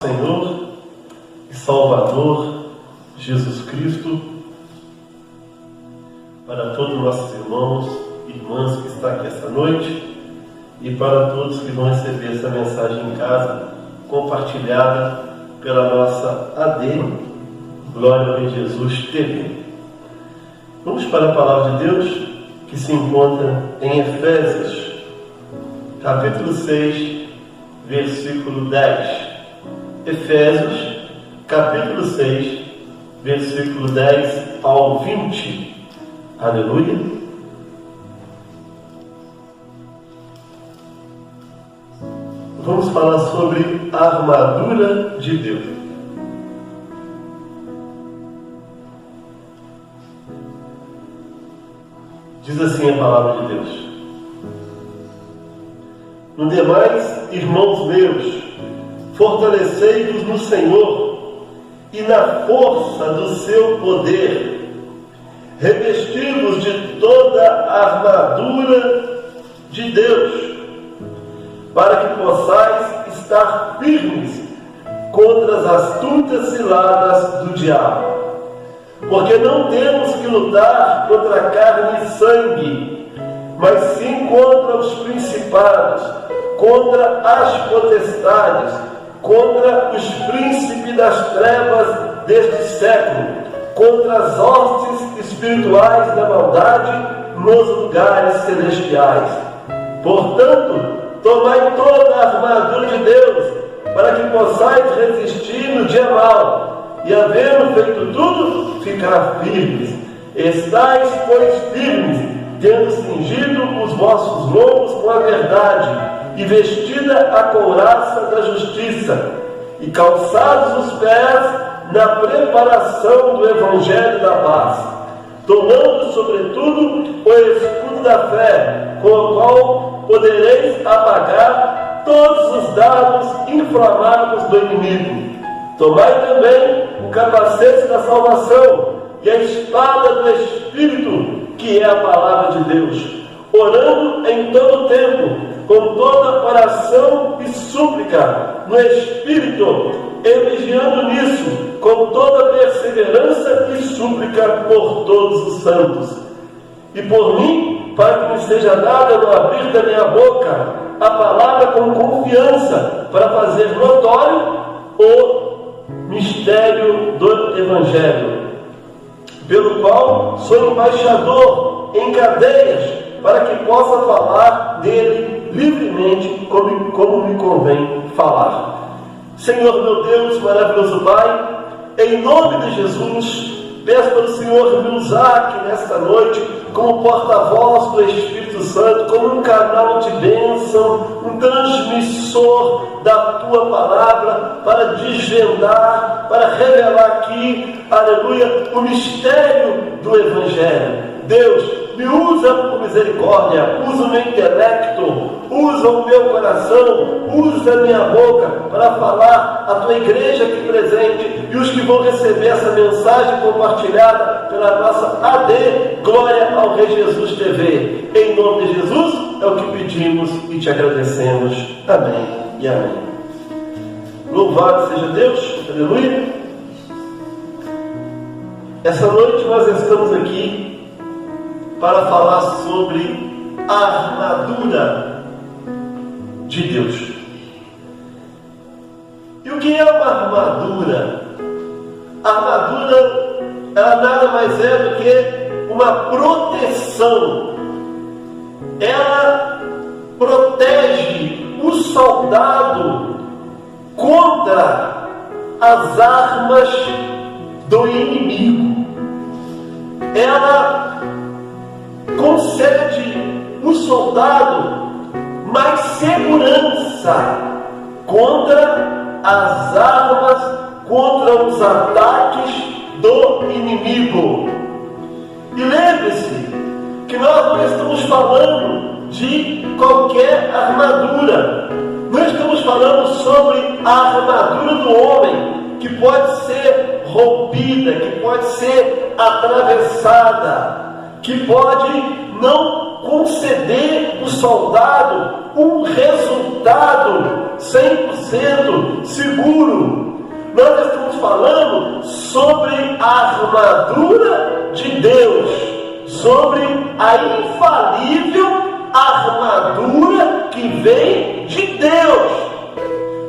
Senhor e Salvador Jesus Cristo, para todos os nossos irmãos e irmãs que estão aqui esta noite e para todos que vão receber essa mensagem em casa, compartilhada pela nossa AD, Glória a Jesus TV. Vamos para a palavra de Deus que se encontra em Efésios, capítulo 6, versículo 10. Efésios, capítulo 6, versículo 10 ao 20. Aleluia. Vamos falar sobre a armadura de Deus. Diz assim a palavra de Deus: No demais, irmãos meus, fortalecei-vos no Senhor e na força do seu poder, revesti-vos de toda a armadura de Deus, para que possais estar firmes contra as astutas ciladas do diabo. Porque não temos que lutar contra carne e sangue, mas sim contra os principados, contra as potestades, contra os príncipes das trevas deste século, contra as hostes espirituais da maldade nos lugares celestiais. Portanto, tomai toda a armadura de Deus, para que possais resistir no dia mau, e havendo feito tudo, ficar firmes. Estais, pois, firmes, tendo cingido os vossos lombos com a verdade, e vestida a couraça da justiça, e calçados os pés na preparação do Evangelho da paz, tomando sobretudo o escudo da fé, com o qual podereis apagar todos os dardos inflamados do inimigo. Tomai também o capacete da salvação e a espada do Espírito, que é a palavra de Deus, orando em todo o tempo, com toda oração e súplica no Espírito, e vigiando nisso, com toda perseverança e súplica por todos os santos. E por mim, para que me seja dada no abrir da minha boca a palavra com confiança, para fazer notório o mistério do Evangelho, pelo qual sou embaixador em cadeias, para que possa falar dele livremente, como me convém falar. Senhor meu Deus, maravilhoso Pai, em nome de Jesus, peço para o Senhor me usar aqui nesta noite como porta-voz do Espírito Santo, como um canal de bênção, um transmissor da Tua palavra, para desvendar, para revelar aqui, aleluia, o mistério do Evangelho. Deus, me usa por misericórdia, usa o meu intelecto, usa o meu coração, usa a minha boca para falar à Tua igreja aqui presente e os que vão receber essa mensagem compartilhada pela nossa AD, Glória ao Rei Jesus TV. Em nome de Jesus é o que pedimos e te agradecemos. Amém e amém. Louvado seja Deus, aleluia. Essa noite nós estamos aqui para falar sobre a armadura de Deus. E o que é uma armadura? A armadura, ela nada mais é do que uma proteção. Ela protege o soldado contra as armas do inimigo. Ela concede o soldado mais segurança contra as armas, contra os ataques do inimigo. E lembre-se que nós não estamos falando de qualquer armadura. Não estamos falando sobre a armadura do homem, que pode ser rompida, que pode ser atravessada, que pode não conceder ao soldado um resultado 100% seguro. Nós estamos falando sobre a armadura de Deus, sobre a infalível armadura que vem de Deus,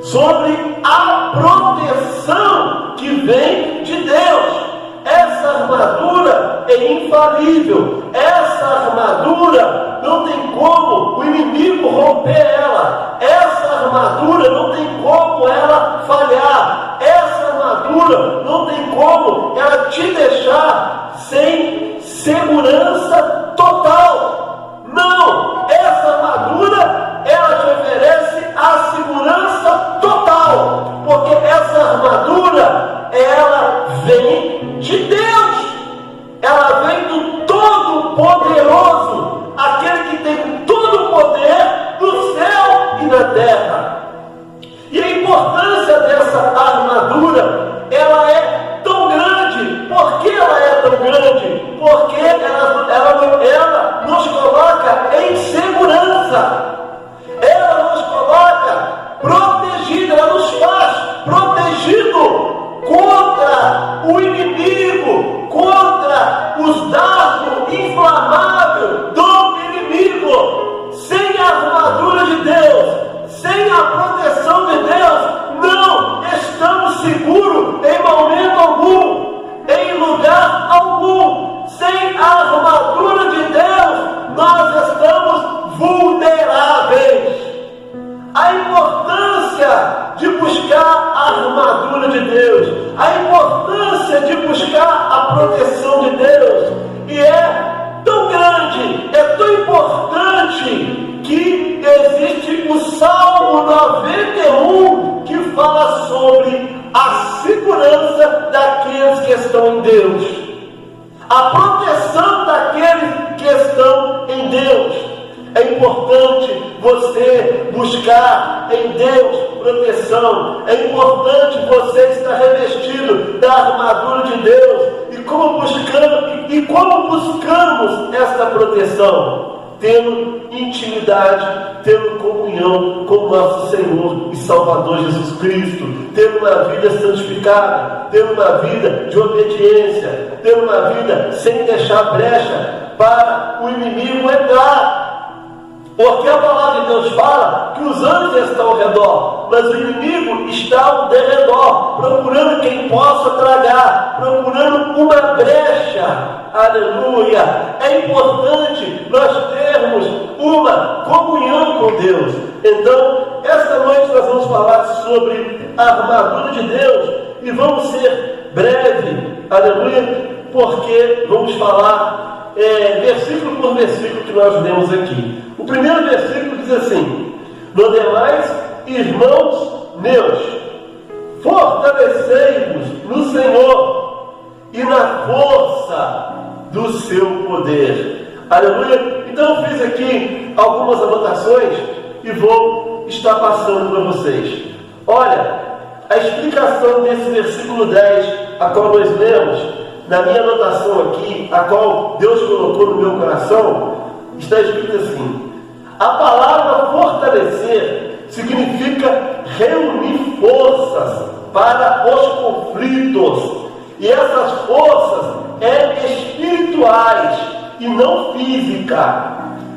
sobre a proteção que vem de Deus. Essa armadura é infalível. Essa armadura não tem como o inimigo romper ela. Essa armadura não tem como ela falhar. Essa armadura não tem como ela te deixar sem segurança total. Não! Essa armadura, ela te oferece a segurança total. Porque essa armadura, ela vem de Deus. Ela vem do Todo-Poderoso, aquele que tem todo o poder no céu e na terra. E a importância dessa armadura, ela é tão grande. Por que ela é tão grande? Porque ela nos coloca em segurança. Ela nos coloca protegido, ela nos faz protegido contra o inimigo, contra os dardos inflamáveis do inimigo. Sem a armadura de Deus, sem a proteção de Deus, não estamos seguros em momento algum, em lugar algum. Sem a armadura de Deus, nós estamos vulneráveis. A importância de buscar a armadura de Deus, a importância de buscar a proteção de Deus, e é tão grande, é tão importante, que existe o Salmo 91 que fala sobre a segurança daqueles que estão em Deus, a proteção daqueles que estão em Deus. É importante você buscar em Deus proteção. É importante você estar revestido da armadura de Deus. E como buscamos essa proteção? Tendo intimidade, tendo comunhão com o nosso Senhor e Salvador Jesus Cristo, tendo uma vida santificada, tendo uma vida de obediência, tendo uma vida sem deixar brecha para o inimigo entrar. Porque a palavra de Deus fala que os anjos estão ao redor, mas o inimigo está ao derredor, procurando quem possa tragar, procurando uma brecha. Aleluia! É importante nós termos uma comunhão com Deus. Então, esta noite nós vamos falar sobre a armadura de Deus e vamos ser breve, aleluia, porque vamos falar versículo por versículo que nós lemos aqui. O primeiro versículo diz assim: no demais, irmãos meus, fortalecei-vos no Senhor e na força do seu poder. Aleluia! Então eu fiz aqui algumas anotações e vou estar passando para vocês. Olha, a explicação desse versículo 10, a qual nós lemos, na minha anotação aqui, a qual Deus colocou no meu coração, está escrito assim: a palavra fortalecer significa reunir forças para os conflitos, e essas forças espirituais e não físicas.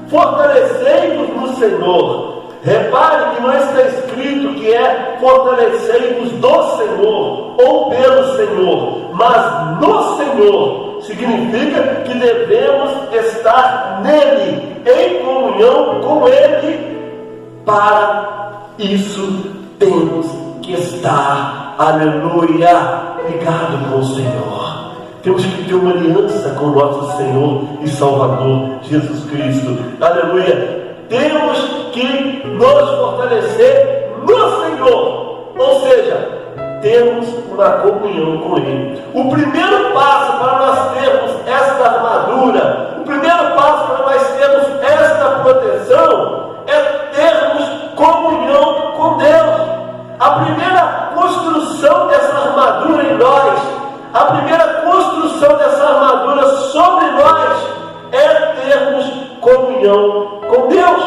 Fortalecei-vos no Senhor. Repare que não está escrito que é fortalecei-vos do Senhor ou pelo Senhor, mas no Senhor. Significa que devemos estar nele, em comunhão com ele. Para isso temos que estar, aleluia, ligado com o Senhor. Temos que ter uma aliança com o nosso Senhor e Salvador Jesus Cristo, aleluia. Temos que nos fortalecer no Senhor, ou seja, temos uma comunhão com Ele. O primeiro passo para nós termos esta armadura, o primeiro passo para nós termos esta proteção, é termos comunhão com Deus. A primeira construção dessa armadura em nós, a primeira construção dessa armadura sobre nós, é termos comunhão com Deus.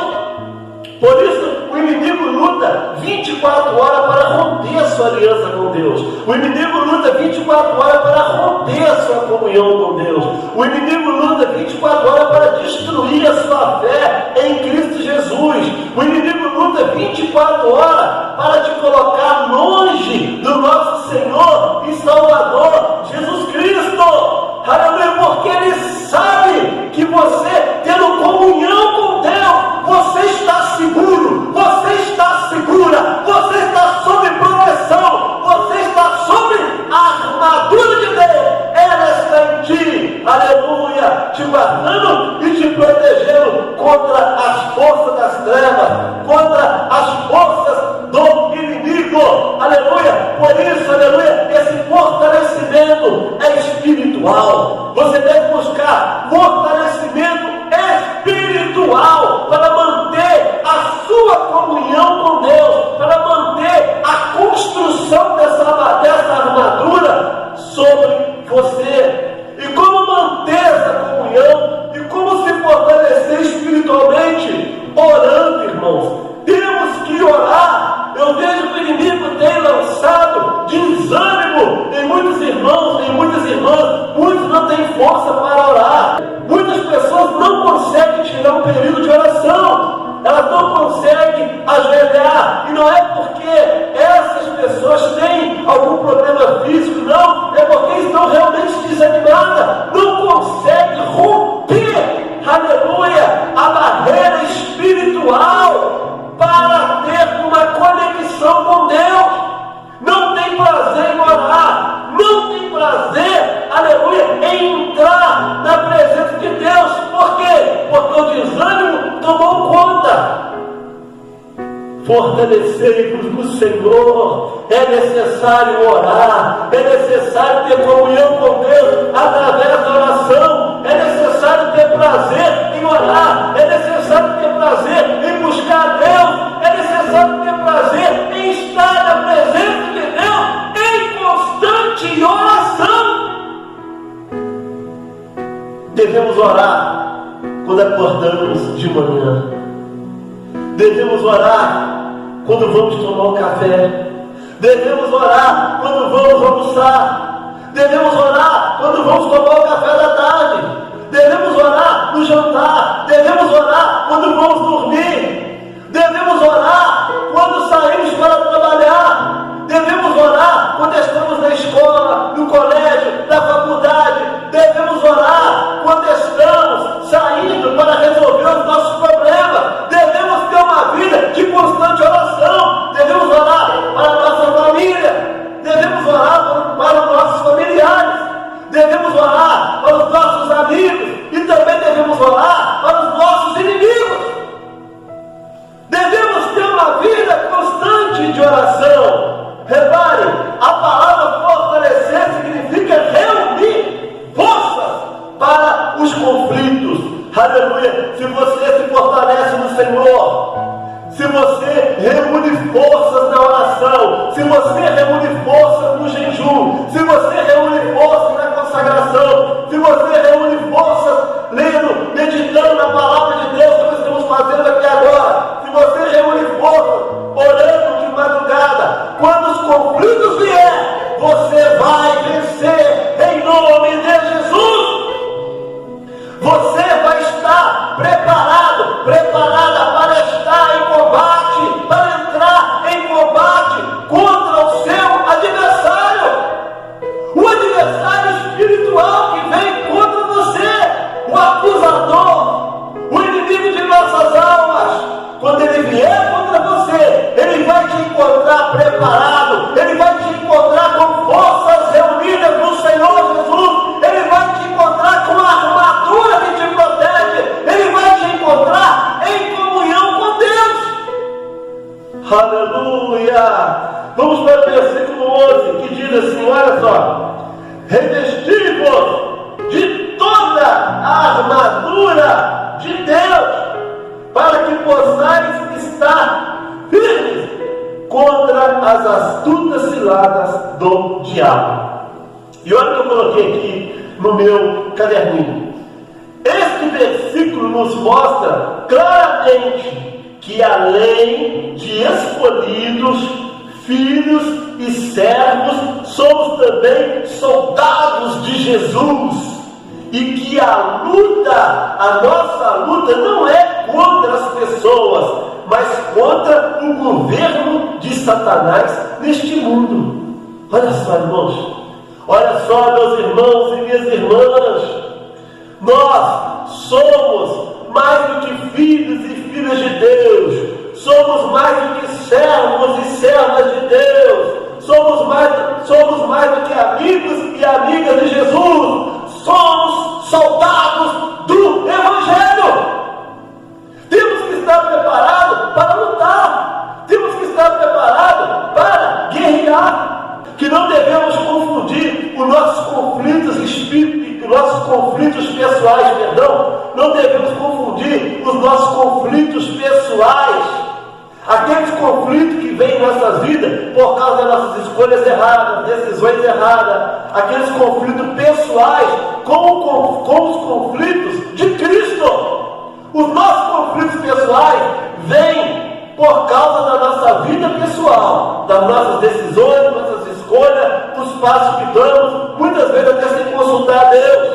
Por isso o inimigo luta 24 24 horas para romper a sua aliança com Deus. O inimigo luta 24 horas para romper a sua comunhão com Deus. O inimigo luta 24 horas para destruir a sua fé em Cristo Jesus. O inimigo luta 24 horas para te colocar longe do nosso Senhor e Salvador, Jesus Cristo. Aleluia, porque Ele sabe que você, tendo comunhão com Deus, você está seguro, você está segura, você está sob proteção, você está sob a armadura de Deus. Ela está em ti, aleluia, te guardando e te protegendo contra as forças das trevas, contra as forças do inimigo, aleluia. Por isso, aleluia, esse fortalecimento é espiritual. Você deve buscar fortalecimento espiritual para manter a sua comunhão com Deus, para manter a construção dessa armadura sobre você. E como manter essa comunhão e como se fortalecer espiritualmente? Orando, irmãos. Temos que orar. Eu vejo que o inimigo tem lançado desânimo em muitos irmãos, em muitas irmãs. Muitos não têm força para orar. Muitas pessoas não conseguem tirar um período de oração. Elas não conseguem ajoelhar. E não é porque essas pessoas têm algum problema físico, não. É porque estão realmente desanimadas. Não conseguem romper, aleluia, a barreira espiritual para ter uma conexão com Deus. Não tem prazer em orar. Não tem prazer, aleluia, em entrar na presença de Deus. Por quê? Porque o desânimo tomou conta. Fortalecei-vos no Senhor. É necessário orar. É necessário ter comunhão com Deus através da oração. É necessário ter prazer em orar. É necessário ter prazer em buscar a Deus. É necessário ter prazer em estar na presença de Deus em constante oração. Devemos orar quando acordamos de manhã. Devemos orar quando vamos tomar um café. Devemos orar quando vamos almoçar. Devemos orar quando vamos tomar o café da tarde. Devemos orar no jantar. Devemos orar quando vamos dormir. Devemos orar quando saímos para trabalhar. Devemos orar quando estamos na escola, no colégio, na faculdade. Devemos orar quando estamos saindo para resolver os nossos problemas. Devemos ter uma vida de constante oração. Devemos orar para a nossa família. Devemos orar para os nossos familiares. Devemos orar para os nossos amigos. E também devemos orar para os nossos inimigos. Devemos ter uma vida constante de oração. Repare, a palavra fortalecer significa reunir forças para os conflitos. Aleluia! Se você se fortalece no Senhor, se você reúne forças na oração, se você reúne forças no jejum, se você reúne forças na consagração, se você reúne forças lendo, meditando na palavra de Deus, como estamos fazendo aqui agora, se você reúne forças orando de madrugada, quando os conflitos vier, você vai vencer em nome de Jesus. Você vai estar preparado, preparada para estar em combate, para entrar em combate contra o seu adversário. O adversário espiritual que vem contra você, o acusador, o inimigo de nossas almas. Quando ele vier contra você, ele vai te encontrar preparado, ele vai te encontrar com forças reunidas no Senhor Jesus, ele vai te encontrar com a armadura que te protege, ele vai te encontrar em comunhão com Deus. Aleluia! Vamos para o versículo 11, que diz assim, olha só: revesti-vos de toda a armadura de Deus, para que possais estar firmes contra as astutas ciladas do diabo. E olha o que eu coloquei aqui no meu caderninho. Este versículo nos mostra claramente que além de escolhidos, filhos e servos, somos também soldados de Jesus. E que a nossa luta não é contra as pessoas, mas contra o governo de Satanás neste mundo. Olha só, irmãos, olha só, meus irmãos e minhas irmãs, nós somos mais do que filhos e filhas de Deus, somos mais do que servos e servas de Deus, somos mais do que amigos e amigas de Jesus. Somos soldados do Evangelho. Temos que estar preparados para lutar. Temos que estar preparados para guerrear. Que não devemos confundir os nossos conflitos pessoais, não devemos confundir os nossos conflitos pessoais. Aqueles conflitos que vêm em nossas vidas por causa das nossas escolhas erradas, decisões erradas, aqueles conflitos pessoais com os conflitos de Cristo. Os nossos conflitos pessoais vêm por causa da nossa vida pessoal, das nossas decisões, nossas escolhas, os passos que damos, muitas vezes até sem consultar a Deus.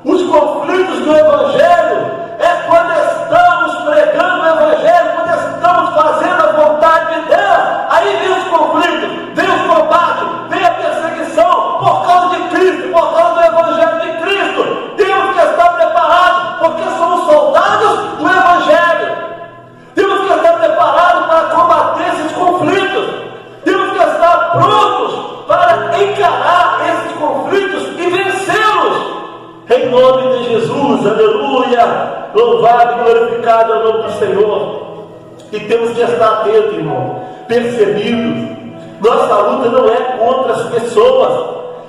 Os conflitos do Evangelho é quando estamos pregando o Evangelho, quando estamos fazendo a vontade de Deus. Aí vem os conflitos, vem os combates, vem a perseguição por causa de Cristo, por causa do Evangelho de Cristo. Temos que estar preparados, porque somos soldados do Evangelho. Temos que estar preparados para combater esses conflitos. Temos que estar prontos para encarar esses conflitos e vencê-los. Em nome de Jesus, aleluia. Louvado e glorificado é o nome do Senhor. E temos que estar atentos, irmão, percebidos. Nossa luta não é contra as pessoas.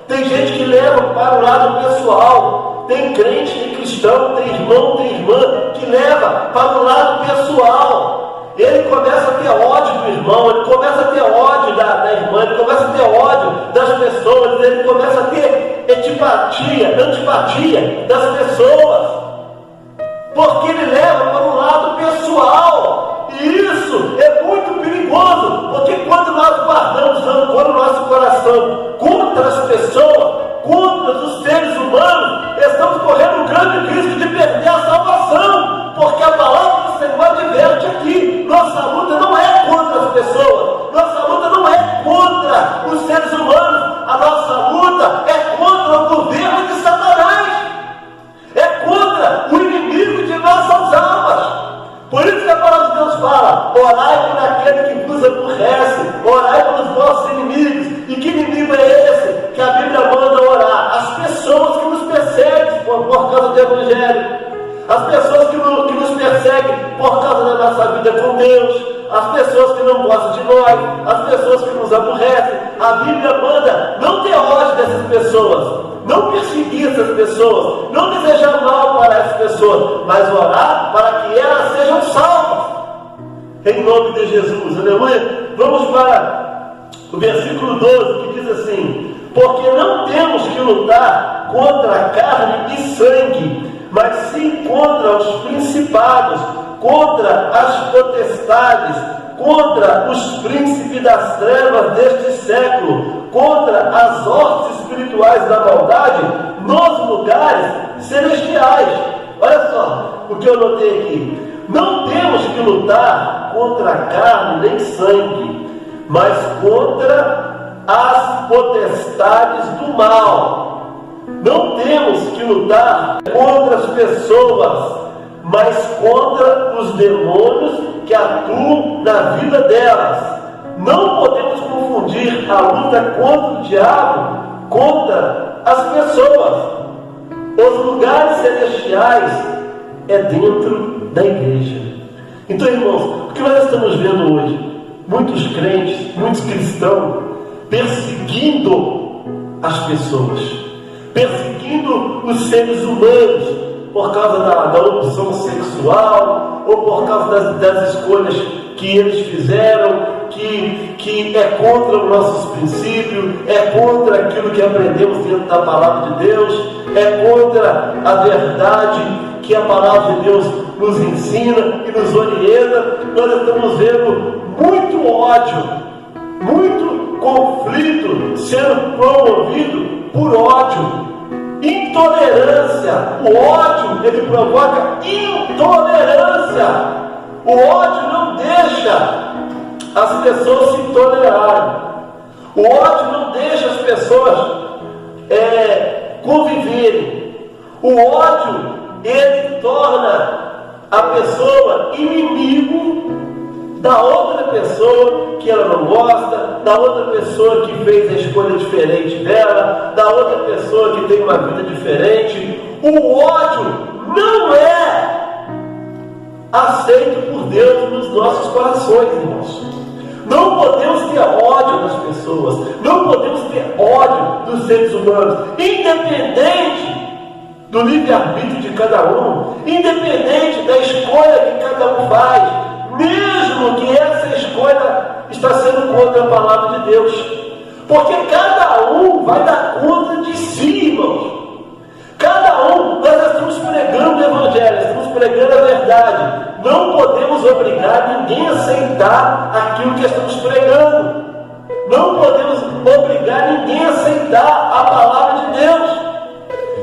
Tem gente que leva para o lado pessoal. Tem crente, tem cristão, tem irmão, tem irmã que leva para o lado pessoal. Ele começa a ter ódio do irmão, ele começa a ter ódio da irmã, ele começa a ter ódio das pessoas, ele começa a ter antipatia das pessoas. Porque ele leva para um lado pessoal. E isso é muito perigoso. Porque quando nós guardamos rancor no nosso coração contra as pessoas, contra os seres humanos, estamos correndo um grande risco de perder a salvação. Porque a palavra do Senhor adverte aqui. Nossa luta não é contra as pessoas. Nossa luta não é contra os seres humanos. A nossa luta é contra o governo de Satanás. É contra o inimigo de nossas almas. Por isso que a palavra de Deus fala: orai por aquele que vos aborrece, orai pelos vossos inimigos. E que inimigo é esse que a Bíblia manda orar? As pessoas que nos perseguem por causa do Evangelho, as pessoas que nos perseguem por causa da nossa vida com Deus, as pessoas que não gostam de nós, as pessoas que nos aborrecem. A Bíblia manda não ter ódio dessas pessoas, não perseguir essas pessoas, não desejar mal para essas pessoas, mas orar para que elas sejam salvas. Em nome de Jesus, aleluia. Vamos para o versículo 12, que diz assim: porque não temos que lutar contra a carne e sangue, mas sim contra os principados, contra as potestades, contra os príncipes das trevas deste século, contra as hostes espirituais da maldade nos lugares celestiais. Olha só o que eu notei aqui. Não temos que lutar contra a carne nem sangue, mas contra as potestades do mal. Não temos que lutar contra as pessoas, mas contra os demônios que atuam na vida delas. Não podemos confundir a luta contra o diabo contra as pessoas. Os lugares celestiais é dentro da igreja. Então, irmãos, o que nós estamos vendo hoje? Muitos crentes, muitos cristãos perseguindo as pessoas, perseguindo os seres humanos por causa da opção sexual, ou por causa das escolhas que eles fizeram, que é contra os nossos princípios, é contra aquilo que aprendemos dentro da palavra de Deus, é contra a verdade que a palavra de Deus nos ensina e nos orienta, nós estamos vendo muito ódio, muito conflito sendo promovido por ódio, intolerância. O ódio, ele provoca intolerância. O ódio não deixa as pessoas se tolerarem. O ódio não deixa as pessoas conviverem. O ódio, ele torna a pessoa inimigo da outra pessoa que ela não gosta, da outra pessoa que fez a escolha diferente dela, da outra pessoa que tem uma vida diferente. O ódio não é aceito por Deus nos nossos corações, irmãos. Não podemos ter ódio das pessoas, não podemos ter ódio dos seres humanos, independente do livre-arbítrio de cada um, independente da escolha que cada um faz, mesmo que essa escolha está sendo contra a palavra de Deus, porque cada um vai dar conta de si, irmãos. Cada um, nós estamos pregando o Evangelho, estamos pregando a verdade. Não podemos obrigar ninguém a aceitar aquilo que estamos pregando. Não podemos obrigar ninguém a aceitar a palavra de Deus.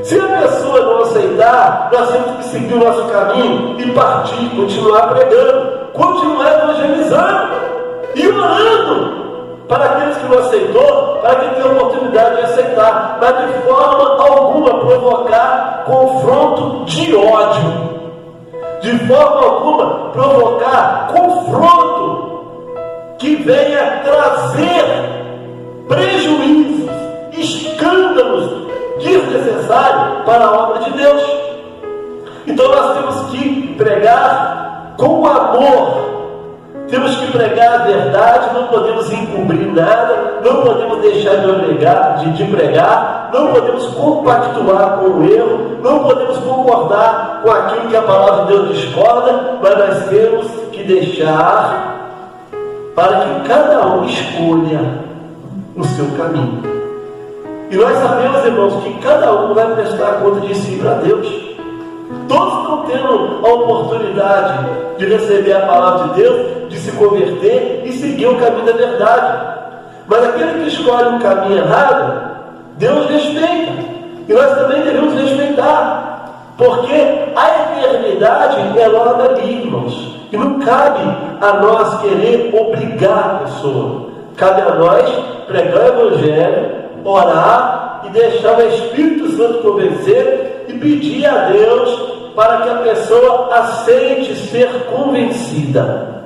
Se a pessoa não aceitar, nós temos que seguir o nosso caminho e partir, continuar pregando, continuar evangelizando e orando para aqueles que não aceitou, para que tenham oportunidade de aceitar, mas de forma alguma provocar confronto de ódio, de forma alguma provocar confronto que venha trazer prejuízos, escândalos desnecessários para a obra de Deus. Então nós temos que pregar com amor. Temos que pregar a verdade, não podemos encobrir nada, não podemos deixar de pregar, não podemos compactuar com o erro, não podemos concordar com aquilo que a palavra de Deus discorda, mas nós temos que deixar para que cada um escolha o seu caminho. E nós sabemos, irmãos, que cada um vai prestar conta de si para Deus. Todos estão tendo a oportunidade de receber a palavra de Deus, de se converter e seguir o caminho da verdade. Mas aquele que escolhe um caminho errado, Deus respeita. E nós também devemos respeitar. Porque a eternidade é lá dali, irmãos. E não cabe a nós querer obrigar a pessoa. Cabe a nós pregar o Evangelho, orar e deixar o Espírito Santo convencer e pedir a Deus para que a pessoa aceite ser convencida.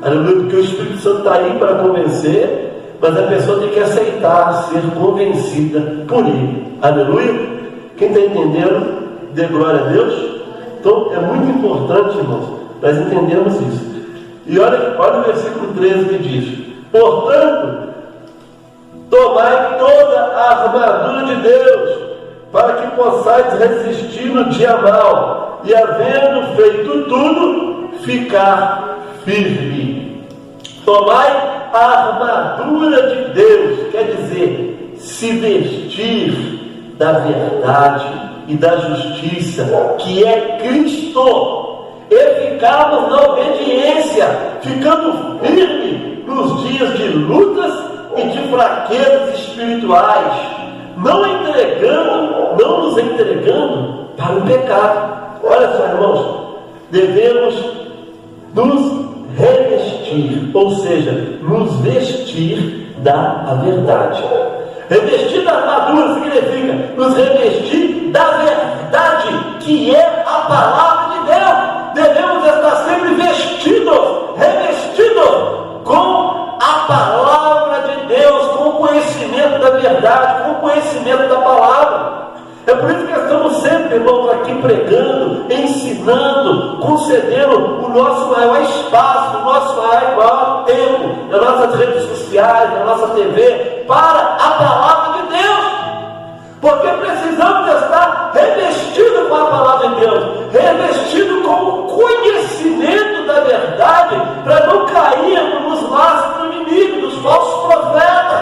Aleluia, porque o Espírito Santo está aí para convencer, mas a pessoa tem que aceitar ser convencida por ele. Aleluia. Quem está entendendo, dê glória a Deus. Então é muito importante, irmãos, nós entendermos isso. E olha o versículo 13 que diz: portanto, tomai toda a armadura de Deus, para que possais resistir no dia mau, e havendo feito tudo, ficar firme. Tomai a armadura de Deus, quer dizer, se vestir da verdade e da justiça, que é Cristo, e ficarmos na obediência, ficando firme nos dias de lutas e de fraquezas espirituais, não nos entregando para o pecado. Olha só, irmãos, devemos nos revestir, ou seja, nos vestir da verdade. Revestir da armadura significa nos revestir da verdade, que é a palavra de Deus. Devemos estar sempre vestidos, revestidos com a palavra de Deus, com o conhecimento da verdade, com o conhecimento da palavra. É por isso que estamos sempre, irmãos, aqui pregando, ensinando, concedendo o nosso maior espaço, o nosso maior tempo, nas nossas redes sociais, na nossa TV, para a palavra de Deus. Porque precisamos estar revestidos com a palavra de Deus, revestidos com o conhecimento da verdade, para não cairmos nos laços do inimigo, dos falsos profetas,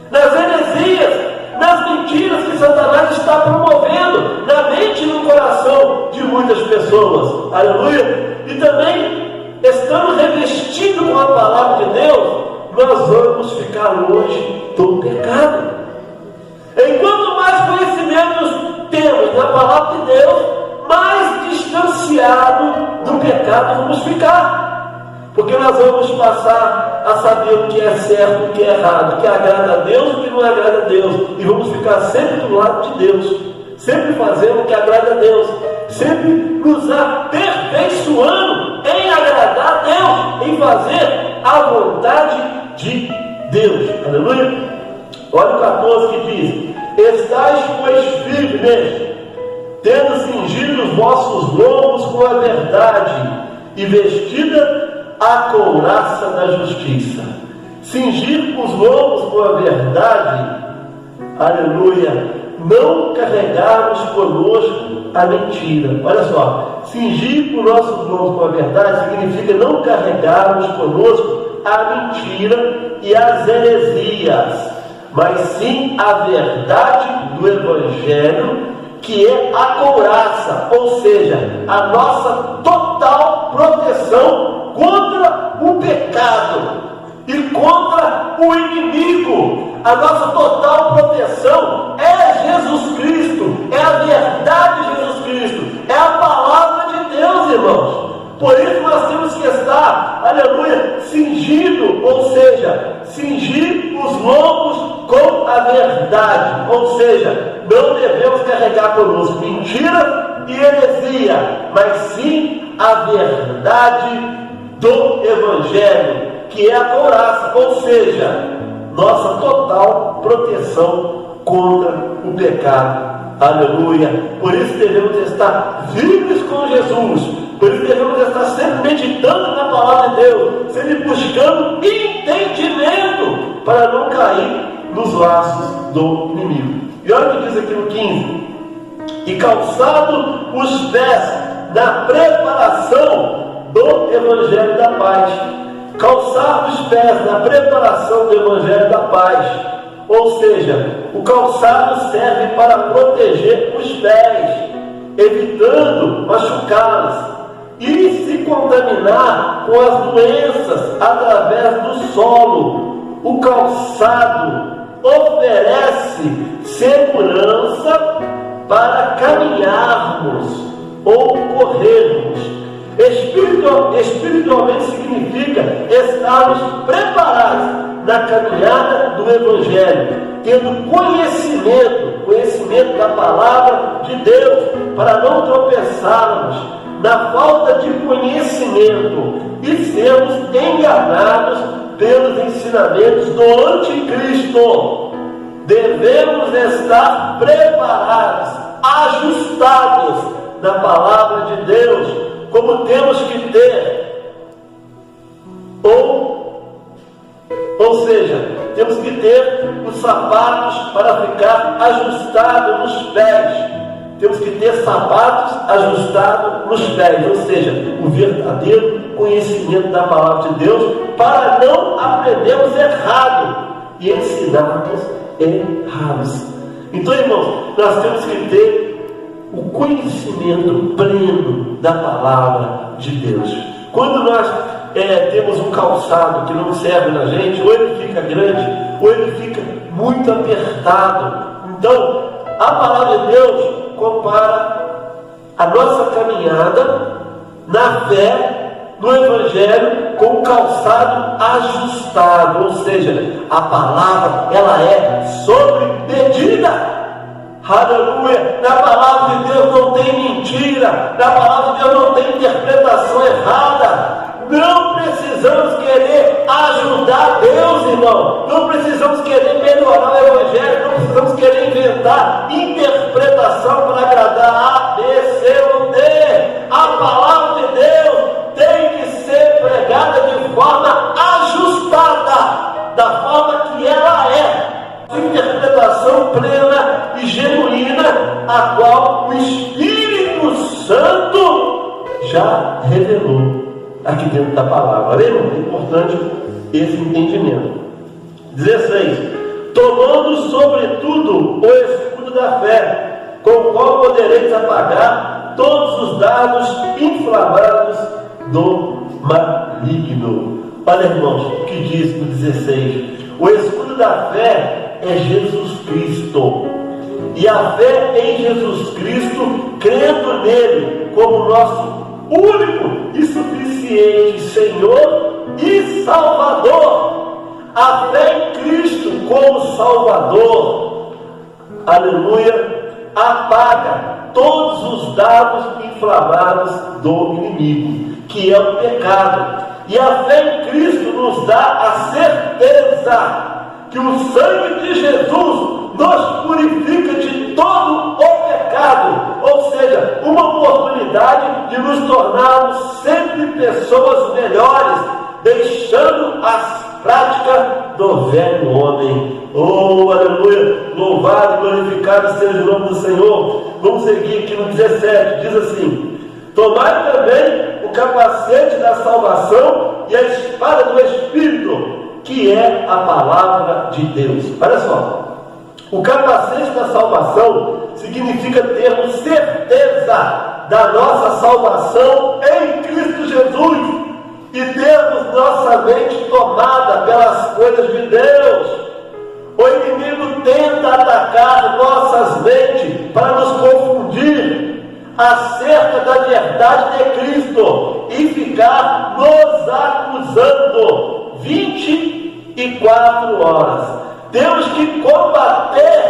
nas heresias, nas mentiras que Satanás está promovendo na mente e no coração de muitas pessoas. pessoas, aleluia, e também estando revestidos com a palavra de Deus, nós vamos ficar longe do pecado. Enquanto mais conhecimentos temos da palavra de Deus, mais distanciado do pecado vamos ficar. Porque nós vamos passar a saber o que é certo, o que é errado, o que agrada a Deus e o que não agrada a Deus. E vamos ficar sempre do lado de Deus, sempre fazendo o que agrada a Deus, sempre nos aperfeiçoando em agradar a Deus, em fazer a vontade de Deus. Aleluia? Olha o 14 que diz: estais, pois, firmes, tendo cingido os vossos lombos com a verdade e vestida a couraça da justiça. Cingir os lombos com a verdade, aleluia, não carregarmos conosco a mentira. Olha só, cingir os nossos lombos com a verdade significa não carregarmos conosco a mentira e as heresias, mas sim a verdade do Evangelho, que é a couraça, ou seja, a nossa total proteção contra o pecado e contra o inimigo. A nossa total proteção é Jesus Cristo, é a verdade de Jesus Cristo, é a palavra de Deus, irmãos. Por isso nós temos que estar, aleluia, cingido, ou seja, cingir os lombos com a verdade, ou seja, não devemos carregar conosco mentira e heresia, mas sim a verdade do Evangelho, que é a couraça, ou seja, nossa total proteção contra o pecado. Aleluia! Por isso devemos estar vivos com Jesus, por isso devemos estar sempre meditando na palavra de Deus, sempre buscando entendimento para não cair nos laços do inimigo. E olha o que diz aqui no 15: e calçado os pés na preparação do Evangelho da Paz. Calçar os pés na preparação do Evangelho da Paz, ou seja, o calçado serve para proteger os pés, evitando machucá-los e se contaminar com as doenças através do solo. O calçado oferece segurança para caminharmos ou corrermos. Espiritualmente significa estarmos preparados na caminhada do Evangelho, tendo conhecimento da palavra de Deus, para não tropeçarmos na falta de conhecimento e sermos enganados pelos ensinamentos do anticristo. Devemos estar preparados, ajustados na palavra de Deus, como temos que ter, ou seja, temos que ter os sapatos para ficar ajustados nos pés. Temos que ter sapatos ajustados nos pés, ou seja, o verdadeiro conhecimento da palavra de Deus, para não aprendermos errado e ensinarmos errados. Então, irmãos, nós temos que ter o conhecimento pleno da palavra de Deus. Quando nós temos um calçado que não serve na gente, ou ele fica grande, ou ele fica muito apertado. Então, a palavra de Deus compara a nossa caminhada na fé, no Evangelho, com o calçado ajustado, ou seja, a palavra, ela é sobre medida. Aleluia! Na palavra de Deus não tem mentira, na palavra de Deus não tem interpretação errada. Não precisamos querer ajudar Deus, irmão. Não precisamos querer melhorar o Evangelho. Não precisamos querer inventar interpretação para agradar A, B, C ou D. A palavra de Deus tem que ser pregada de forma ajustada, da forma que ela é. Interpretação plena e genuína, a qual o Espírito Santo já revelou aqui dentro da palavra. Lembra? É importante esse entendimento. 16. Tomando sobretudo o escudo da fé, com o qual podereis apagar todos os dardos inflamados do maligno. Olha, irmãos, o que diz no 16? O escudo da fé é Jesus Cristo. E a fé em Jesus Cristo, crendo nele como nosso único e suficiente Senhor e Salvador. A fé em Cristo como Salvador, aleluia, apaga todos os dardos inflamados do inimigo, que é o pecado. E a fé em Cristo nos dá a certeza que o sangue de Jesus nos purifica de todo o pecado, ou seja, uma oportunidade de nos tornarmos sempre pessoas melhores, deixando as práticas do velho homem. Oh, aleluia, louvado e glorificado seja o nome do Senhor. Vamos seguir aqui no 17, diz assim: tomai também o capacete da salvação e a espada do Espírito, que é a palavra de Deus. Olha só, o capacete da salvação significa termos certeza da nossa salvação em Cristo Jesus e termos nossa mente tomada pelas coisas de Deus. O inimigo tenta atacar nossas mentes para nos confundir acerca da verdade de Cristo e ficar nos acusando 24 horas. Temos que combater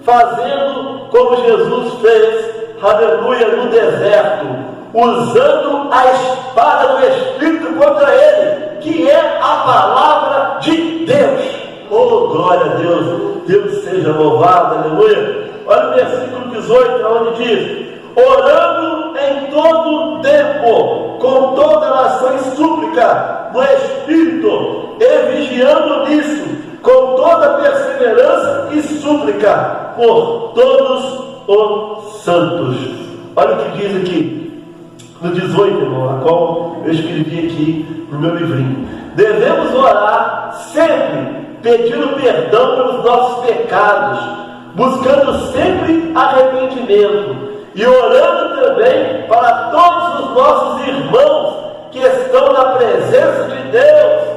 fazendo como Jesus fez, aleluia, no deserto, usando a espada do Espírito contra ele, que é a palavra de Deus. Oh, glória a Deus, Deus seja louvado, aleluia. Olha o versículo 18, onde diz: orando em todo o tempo, com toda oração e súplica no Espírito, e vigiando nisso, com toda perseverança e súplica por todos os santos. Olha o que diz aqui no 18, irmão, a qual eu escrevi aqui no meu livrinho. Devemos orar sempre, pedindo perdão pelos nossos pecados, buscando sempre arrependimento e orando também para todos os nossos irmãos que estão na presença de Deus,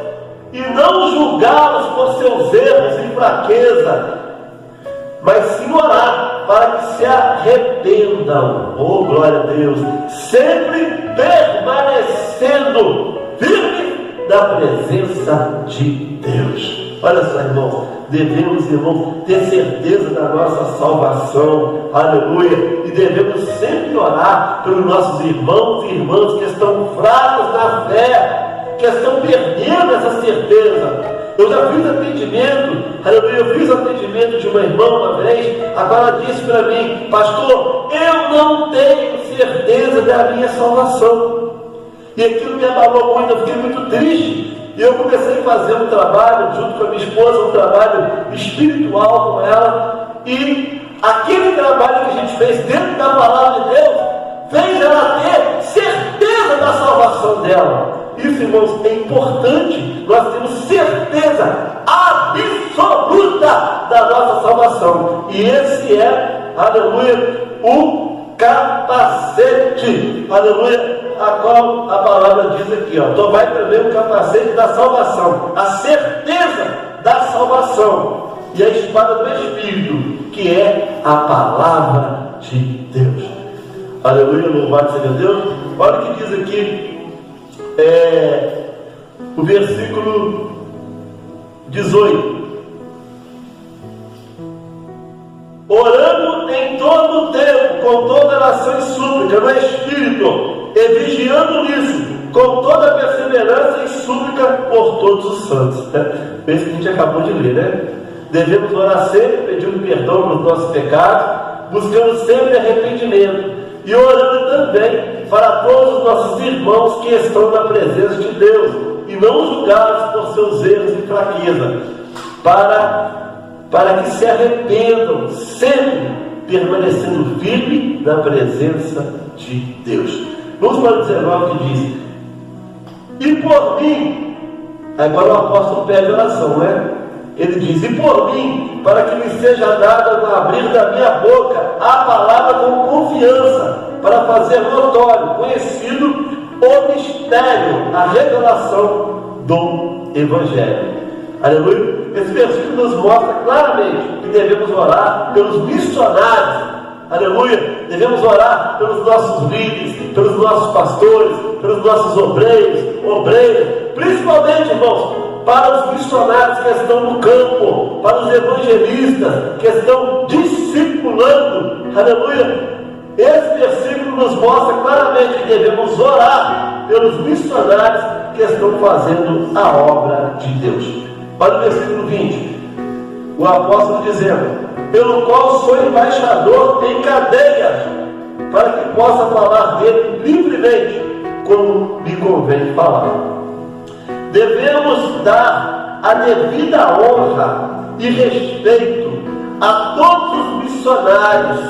e não julgá-los por seus erros e fraqueza, mas sim orar para que se arrependam. Oh, glória a Deus! Sempre permanecendo firme na presença de Deus. Olha só, irmão, devemos, irmão, ter certeza da nossa salvação, aleluia, e devemos sempre orar pelos nossos irmãos e irmãs que estão fracos na fé, que estão perdendo essa certeza. Eu já fiz atendimento, aleluia, eu fiz atendimento de uma irmã uma vez, agora ela disse para mim: pastor, eu não tenho certeza da minha salvação. E aquilo me abalou muito, eu fiquei muito triste. E eu comecei a fazer um trabalho, junto com a minha esposa, um trabalho espiritual com ela. E aquele trabalho que a gente fez dentro da palavra de Deus fez ela ter certeza da salvação dela. Isso, irmãos, é importante. Nós temos certeza absoluta da nossa salvação. E esse é, aleluia, o capacete, aleluia, a qual a palavra diz aqui, ó: tomai também o capacete da salvação, a certeza da salvação, e a espada do Espírito, que é a palavra de Deus. Aleluia, louvado seja Deus. Olha o que diz aqui, o versículo 18: orando em todo o tempo, com toda oração e súplica no Espírito, e vigiando nisso, com toda perseverança e súplica por todos os santos. Esse que a gente acabou de ler, né? Devemos orar sempre, pedindo perdão pelos nossos pecados, buscando sempre arrependimento, e orando também para todos os nossos irmãos que estão na presença de Deus, e não julgados por seus erros e fraqueza, para que se arrependam, sempre permanecendo firme na presença de Deus. Vamos para o 19, que diz: e por mim, agora o apóstolo pede oração, né? Ele diz: e por mim, para que me seja dada no abrir da minha boca a palavra com confiança, para fazer notório, conhecido, o mistério, a revelação do Evangelho. Aleluia. Esse versículo nos mostra claramente que devemos orar pelos missionários. Aleluia. Devemos orar pelos nossos líderes, pelos nossos pastores, pelos nossos obreiras, principalmente, irmãos, para os missionários que estão no campo, para os evangelistas que estão discipulando. Aleluia. Esse versículo nos mostra claramente que devemos orar pelos missionários que estão fazendo a obra de Deus. Olha o versículo 20, o apóstolo dizendo: pelo qual sou embaixador em cadeias, para que possa falar dele livremente, como me convém falar. Devemos dar a devida honra e respeito a todos os missionários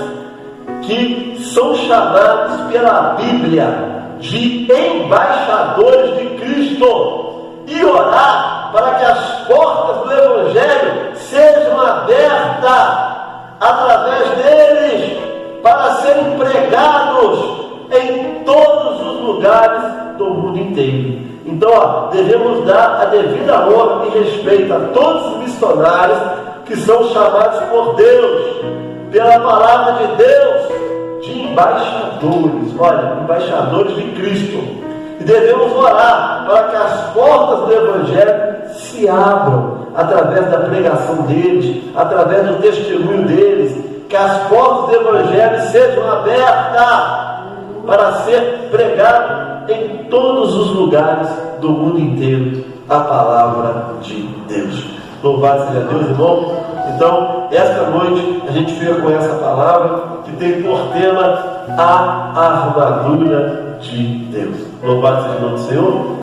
que são chamados pela Bíblia de embaixadores de Cristo, e orar para que as portas do Evangelho sejam abertas através deles, para serem pregados em todos os lugares do mundo inteiro. Então, devemos dar a devida honra e respeito a todos os missionários que são chamados por Deus, pela palavra de Deus, de embaixadores. Olha, embaixadores de Cristo. E devemos orar para que as portas do Evangelho se abram através da pregação deles, através do testemunho deles, que as portas do Evangelho sejam abertas para ser pregado em todos os lugares do mundo inteiro a palavra de Deus. Louvado seja Deus, irmão. Então, esta noite a gente fica com essa palavra que tem por tema a armadura de Deus. Louvado seja o nome do Senhor.